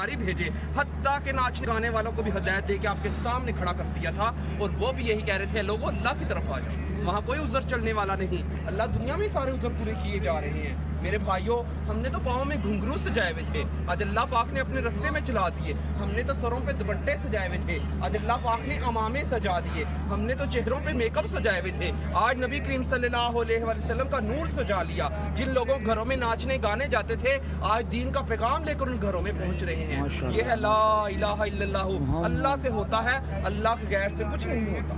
قاری بھیجے، حتیٰ کہ ناچنے گانے والوں کو بھی ہدایت دے کے آپ کے سامنے کھڑا کر دیا تھا، اور وہ بھی یہی کہہ رہے تھے لوگوں اللہ کی طرف آ جاؤ، وہاں کوئی عذر چلنے والا نہیں، اللہ دنیا میں سارے عذر پورے کیے جا رہے ہیں۔ میرے بھائیوں، ہم نے تو پاؤں میں گھنگرو سجائے ہوئے تھے، آج اللہ پاک نے اپنے رستے میں چلا دیے، ہم نے تو سروں پہ دوپٹے سجائے ہوئے تھے، آج اللہ پاک نے عمامے سجا دیے، ہم نے تو چہروں پہ میک اپ سجائے ہوئے تھے، آج نبی کریم صلی اللہ علیہ وسلم کا نور سجا لیا۔ جن لوگوں گھروں میں ناچنے گانے جاتے تھے، آج دین کا پیغام لے کر ان گھروں میں پہنچ رہے ہیں۔ یہ ہے لا الہ الا اللہ، اللہ سے ہوتا ہے، اللہ کے غیر سے کچھ نہیں ہوتا۔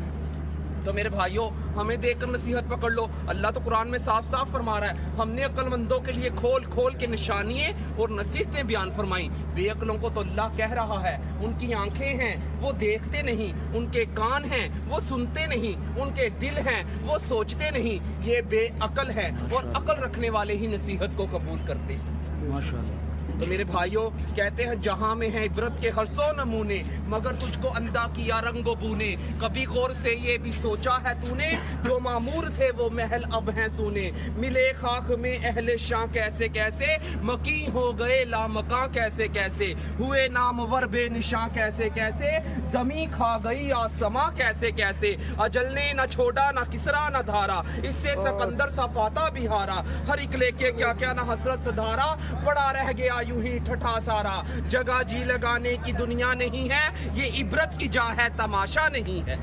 تو میرے بھائیوں، ہمیں دیکھ کر نصیحت پکڑ لو، اللہ تو قرآن میں صاف صاف فرما رہا ہے، ہم نے عقل مندوں کے لیے کھول کھول کے نشانیاں اور نصیحتیں بیان فرمائیں، بے عقلوں کو تو اللہ کہہ رہا ہے ان کی آنکھیں ہیں وہ دیکھتے نہیں، ان کے کان ہیں وہ سنتے نہیں، ان کے دل ہیں وہ سوچتے نہیں، یہ بے عقل ہے، اور عقل رکھنے والے ہی نصیحت کو قبول کرتے ہیں۔ ماشاءاللہ۔ تو میرے بھائیوں، کہتے ہیں جہاں میں ہے عبرت کے ہر سو نمونے، مگر تجھ کو اندھا کیا رنگ و بونے، کبھی غور سے یہ بھی سوچا ہے تو نے، جو معمور تھے وہ محل اب ہیں سونے، ملے خاک میں اہل شاں کیسے کیسے، مکیں ہو گئے لامکاں کیسے کیسے، ہوئے نامور بے نشاں کیسے کیسے، زمین کھا گئی آسماں کیسے کیسے، اجل نے نہ چھوڑا نہ کسرا نہ دھارا، اس سے سکندر سا فاتح بھی ہارا، ہر ایک لے کے کیا کیا نہ حسرت سدھارا، پڑا رہ گیا یوں ہی ٹھٹھا سارا، جگہ جی لگانے کی دنیا نہیں ہے، یہ عبرت کی جا ہے تماشا نہیں ہے،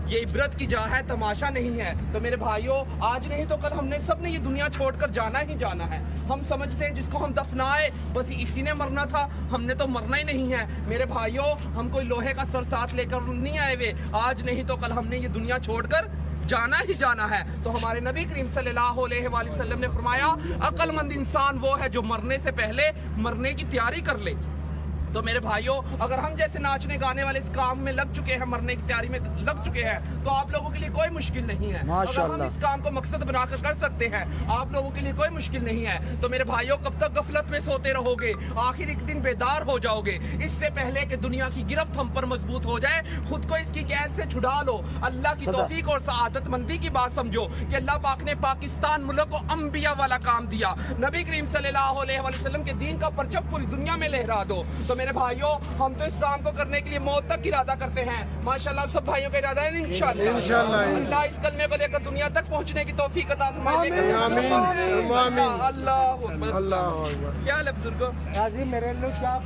یہ عبرت کی جا ہے تماشا نہیں ہے۔ تو میرے بھائیوں، آج نہیں تو کل ہم نے سب نے یہ دنیا چھوڑ کر جانا ہی جانا ہے۔ ہم سمجھتے ہیں جس کو ہم دفنائے بس اسی نے مرنا تھا، ہم نے تو مرنا ہی نہیں ہے۔ میرے بھائیوں، ہم کوئی لوہے کا سر ساتھ لے کر نہیں آئے ہوئے، آج نہیں تو کل ہم نے یہ دنیا چھوڑ کر جانا ہی جانا ہے۔ تو ہمارے نبی کریم صلی اللہ علیہ وآلہ وسلم نے فرمایا، عقل مند انسان وہ ہے جو مرنے سے پہلے مرنے کی تیاری کر لے۔ تو میرے بھائیوں، اگر ہم جیسے ناچنے گانے والے اس کام میں لگ چکے ہیں، مرنے کی تیاری میں لگ چکے ہیں، تو آپ لوگوں کے لیے کوئی مشکل نہیں ہے۔ اگر ہم اس کام کو مقصد بنا کر سکتے ہیں، آپ لوگوں کے لیے کوئی مشکل نہیں ہے۔ تو میرے بھائیوں، کب تک غفلت میں سوتے رہو گے؟ آخر ایک دن بیدار ہو جاؤ گے۔ اس سے پہلے کہ دنیا کی گرفت ہم پر مضبوط ہو جائے، خود کو اس کی قید سے چھڑا لو۔ اللہ کی توفیق اور سعادت مندی کی بات سمجھو کہ اللہ پاک نے پاکستان ملک کو انبیاء والا کام دیا، نبی کریم صلی اللہ علیہ وسلم کے دین کا پرچم پوری دنیا میں لہرا دو۔ تو میرے بھائیوں، ہم تو اس کام کو کرنے کے لیے موت تک ارادہ کرتے ہیں۔ ماشاءاللہ آپ سب بھائیوں کا ارادہ ہے انشاءاللہ اللہ اس کلمے کو لے کر دنیا تک پہنچنے کی توفیق عطا فرمائے۔ اللہ کیا لفظ کو میرے لوگ کیا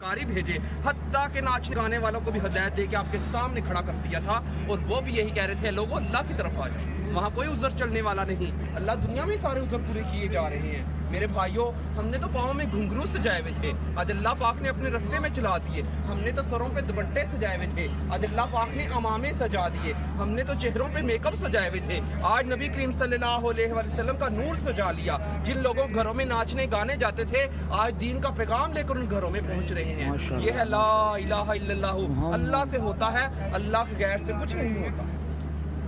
قاری بھیجے، حتیٰ کہ ناچنے گانے والوں کو بھی ہدایت دے کے آپ کے سامنے کھڑا کر دیا تھا، اور وہ بھی یہی کہہ رہے تھے لوگوں اللہ کی طرف آ جاؤ، وہاں کوئی عذر چلنے والا نہیں، اللہ دنیا میں سارے عذر پورے کیے جا رہے ہیں۔ میرے بھائیوں، ہم نے تو پاؤں میں گھنگرو سجائے ہوئے تھے، آج اللہ پاک نے اپنے رستے میں چلا دیے، ہم نے تو سروں پہ دوپٹے سجائے ہوئے تھے، آج اللہ پاک نے عمامے سجا دیے، ہم نے تو چہروں پہ میک اپ سجائے ہوئے تھے، آج نبی کریم صلی اللہ علیہ وسلم کا نور سجا لیا۔ جن لوگوں گھروں میں ناچنے گانے جاتے تھے، آج دین کا پیغام لے کر ان گھروں میں پہنچ رہے ہیں۔ یہ ہے لا الہ الا اللہ، اللہ سے ہوتا ہے، اللہ کے غیر سے کچھ نہیں ہوتا۔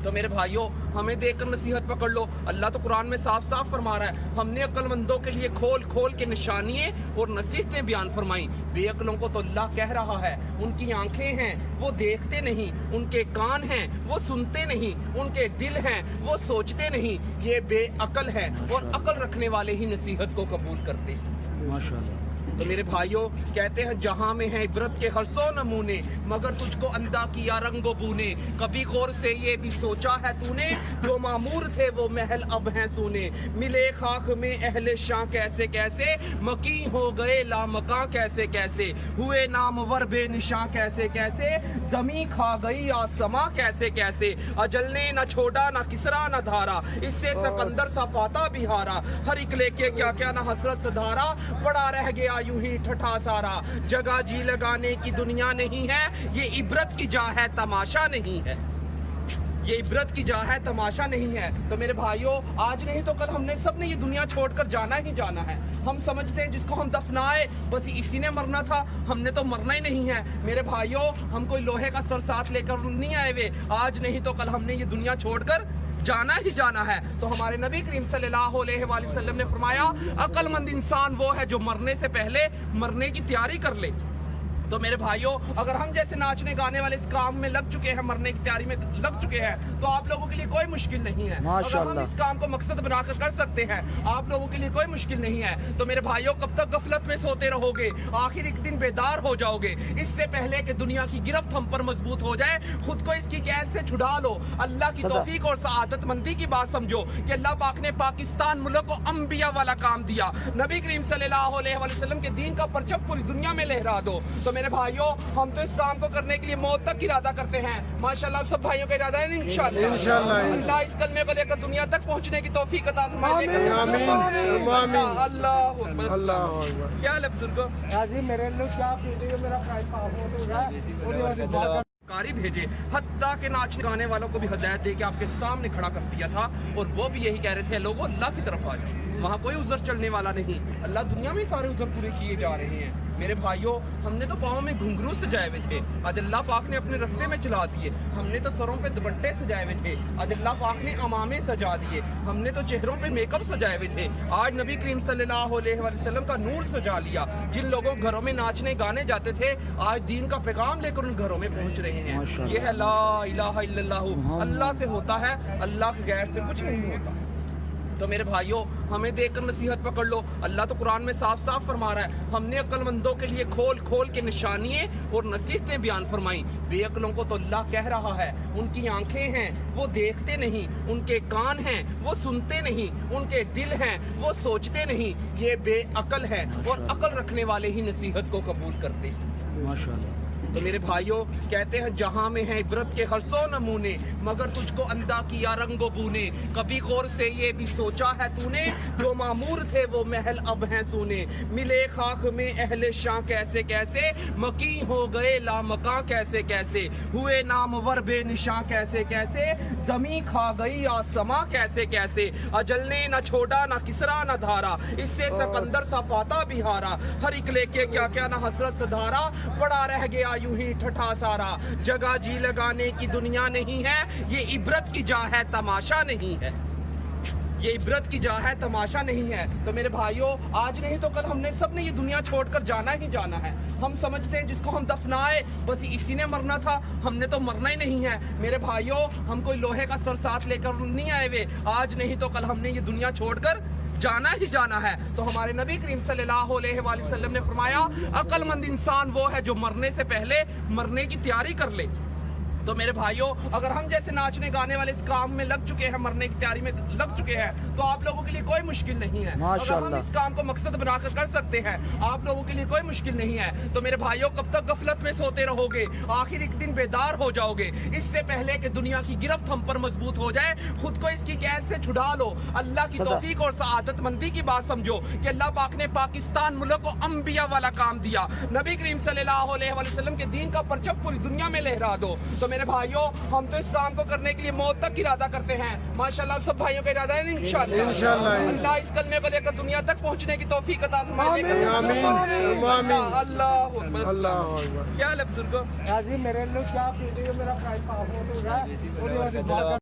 تو میرے بھائیوں، ہمیں دیکھ کر نصیحت پکڑ لو، اللہ تو قرآن میں صاف صاف فرما رہا ہے، ہم نے عقل مندوں کے لیے کھول کھول کے نشانیاں اور نصیحتیں بیان فرمائیں، بے عقلوں کو تو اللہ کہہ رہا ہے ان کی آنکھیں ہیں وہ دیکھتے نہیں، ان کے کان ہیں وہ سنتے نہیں، ان کے دل ہیں وہ سوچتے نہیں، یہ بے عقل ہے، اور عقل رکھنے والے ہی نصیحت کو قبول کرتے ہیں۔ ماشاءاللہ۔ تو میرے بھائیوں، کہتے ہیں جہاں میں ہے عبرت کے ہر سو نمونے، مگر تجھ کو اندھا کیا رنگ و بونے، کبھی غور سے یہ بھی سوچا ہے تو نے، جو معمور تھے وہ محل اب ہیں سونے، ملے خاک میں اہل شاں کیسے کیسے، مکیں ہو گئے لامکاں کیسے کیسے، ہوئے نامور بے نشاں کیسے کیسے، زمین کھا گئی آسماں کیسے کیسے، اجل نے نہ چھوڑا نہ کسرا نہ دھارا، اس سے سکندر سا فاتح بھی ہارا، ہر ایک لے کے کیا کیا نہ حسرت سدھارا، پڑا رہ گیا یوں ہی ٹھٹھا سارا، جگہ جی لگانے کی دنیا نہیں ہے، یہ عبرت کی جا ہے تماشا نہیں ہے، یہ عبرت کی جا ہے تماشا نہیں ہے۔ تو میرے بھائیوں، آج نہیں تو کل ہم نے سب نے یہ دنیا چھوڑ کر جانا ہی جانا ہے۔ ہم سمجھتے ہیں جس کو ہم دفنائے بس اسی نے مرنا تھا، ہم نے تو مرنا ہی نہیں ہے۔ میرے بھائیوں، ہم کوئی لوہے کا سر ساتھ لے کر نہیں آئے ہوئے، آج نہیں تو کل ہم نے یہ دنیا چھوڑ کر جانا ہی جانا ہے۔ تو ہمارے نبی کریم صلی اللہ علیہ وآلہ وسلم نے فرمایا، عقل مند انسان وہ ہے جو مرنے سے پہلے مرنے کی تیاری کر لے۔ تو میرے بھائیوں اگر ہم جیسے ناچنے گانے والے اس کام میں لگ چکے ہیں, مرنے کی تیاری میں لگ چکے ہیں, تو آپ لوگوں کے لیے کوئی مشکل نہیں ہے. اگر ہم اس کام کو مقصد بنا کر سکتے ہیں, آپ لوگوں کے لیے کوئی مشکل نہیں ہے. تو میرے بھائیوں کب تک غفلت میں سوتے رہو گے؟ آخر ایک دن بیدار ہو جاؤ گے. اس سے پہلے کہ دنیا کی گرفت ہم پر مضبوط ہو جائے, خود کو اس کی قید سے چھڑا لو. اللہ کی توفیق اور سعادت مندی کی بات سمجھو کہ اللہ پاک نے پاکستان ملک کو انبیاء والا کام دیا. نبی کریم صلی اللہ علیہ وسلم کے دین کا پرچم پوری دنیا میں لہرا دو. تو میرے بھائیوں ہم تو اس کام کو کرنے کے لیے موت تک ارادہ کرتے ہیں. ماشاءاللہ آپ سب بھائیوں کا ارادہ ہے انشاءاللہ. اللہ اس کلمے کو لے کر دنیا تک پہنچنے کی توفیق عطا فرمائے. اللہ کیا لفظ کو کاری بھیجے, حتیٰ کہ ناچنے گانے والوں کو بھی ہدایت دے کے آپ کے سامنے کھڑا کر دیا تھا, اور وہ بھی یہی کہہ رہے تھے لوگوں اللہ کی طرف آ جاؤ, وہاں کوئی عذر چلنے والا نہیں. اللہ دنیا میں سارے عذر پورے کیے جا رہے ہیں. میرے بھائیوں ہم نے تو پاؤں میں گھنگرو سجائے ہوئے تھے, آج اللہ پاک نے اپنے رستے میں چلا دیے. ہم نے تو سروں پہ دوپٹے سجائے ہوئے تھے, آج اللہ پاک نے امامے سجا دیے. ہم نے تو چہروں پہ میک اپ سجائے ہوئے تھے, آج نبی کریم صلی اللہ علیہ وسلم کا نور سجا لیا. جن لوگوں گھروں میں ناچنے گانے جاتے تھے, آج دین کا پیغام لے کر ان گھروں میں پہنچ رہے ہیں. یہ ہے لا الہ الا اللہ. اللہ سے ہوتا ہے, اللہ کے غیر سے کچھ نہیں ہوتا. تو میرے بھائیوں ہمیں دیکھ کر نصیحت پکڑ لو. اللہ تو قرآن میں صاف صاف فرما رہا ہے, ہم نے عقل مندوں کے لیے کھول کھول کے نشانیاں اور نصیحتیں بیان فرمائی. بے عقلوں کو تو اللہ کہہ رہا ہے ان کی آنکھیں ہیں وہ دیکھتے نہیں, ان کے کان ہیں وہ سنتے نہیں, ان کے دل ہیں وہ سوچتے نہیں. یہ بے عقل ہے, اور عقل رکھنے والے ہی نصیحت کو قبول کرتے ہیں. ماشاءاللہ. تو میرے بھائیوں کہتے ہیں جہاں میں ہے عبرت کے ہر سو نمونے, مگر تجھ کو اندھا کیا رنگ و بونے. کبھی غور سے یہ بھی سوچا ہے تو نے, جو معمور تھے وہ محل اب ہیں سونے. ملے خاک میں اہل شاں کیسے کیسے, مکی ہو گئے لامکاں کیسے کیسے. ہوئے نامور بے نشاں کیسے کیسے, زمین کھا گئی آسماں کیسے کیسے. اجل نے نہ چھوڑا نہ کسرا نہ دھارا, اس سے سکندر سا فاتح بھی ہارا. ہر ایک لے کے کیا کیا نہ حسرت سدھارا, پڑا رہ گیا یوں ہی ٹھٹھا سارا. جگہ جی لگانے کی دنیا نہیں ہے, یہ عبرت کی جا ہے تماشا نہیں ہے. یہ عبرت کی جا ہے تماشا نہیں ہے. تو میرے بھائیوں آج نہیں تو کل ہم نے سب نے یہ دنیا چھوڑ کر جانا ہی جانا ہے. ہم سمجھتے ہیں جس کو ہم دفنائے بس اسی نے مرنا تھا, ہم نے تو مرنا ہی نہیں ہے. میرے بھائیوں ہم کوئی لوہے کا سر ساتھ لے کر نہیں آئے ہوئے, آج نہیں تو کل ہم نے یہ دنیا چھوڑ کر جانا ہی جانا ہے. تو ہمارے نبی کریم صلی اللہ علیہ وآلہ وسلم نے فرمایا عقل مند انسان وہ ہے جو مرنے سے پہلے مرنے کی تیاری کر لے. تو میرے بھائیوں اگر ہم جیسے ناچنے گانے والے اس کام میں لگ چکے ہیں, مرنے کی تیاری میں لگ چکے ہیں, تو آپ لوگوں کے لیے کوئی مشکل نہیں ہے. اگر ہم اس کام کو مقصد بنا کر سکتے ہیں, آپ لوگوں کے لیے کوئی مشکل نہیں ہے. تو میرے بھائیوں کب تک غفلت میں سوتے رہو گے؟ آخر ایک دن بیدار ہو جاؤ گے. اس سے پہلے کہ دنیا کی گرفت ہم پر مضبوط ہو جائے, خود کو اس کی قید سے چھڑا لو. اللہ کی توفیق اور سعادت مندی کی بات سمجھو کہ اللہ پاک نے پاکستان ملک کو انبیاء والا کام دیا. نبی کریم صلی اللہ علیہ وسلم کے دین کا پرچم پوری دنیا میں لہرا دو. تو میرے بھائیوں ہم تو اس کام کو کرنے کے لیے موت تک ارادہ کرتے ہیں. ماشاءاللہ آپ سب بھائیوں کا ارادہ ہے انشاءاللہ. اللہ اس کلمے کو لے کر دنیا تک پہنچنے کی توفیق عطا فرمائے. اللہ کیا لفظ کو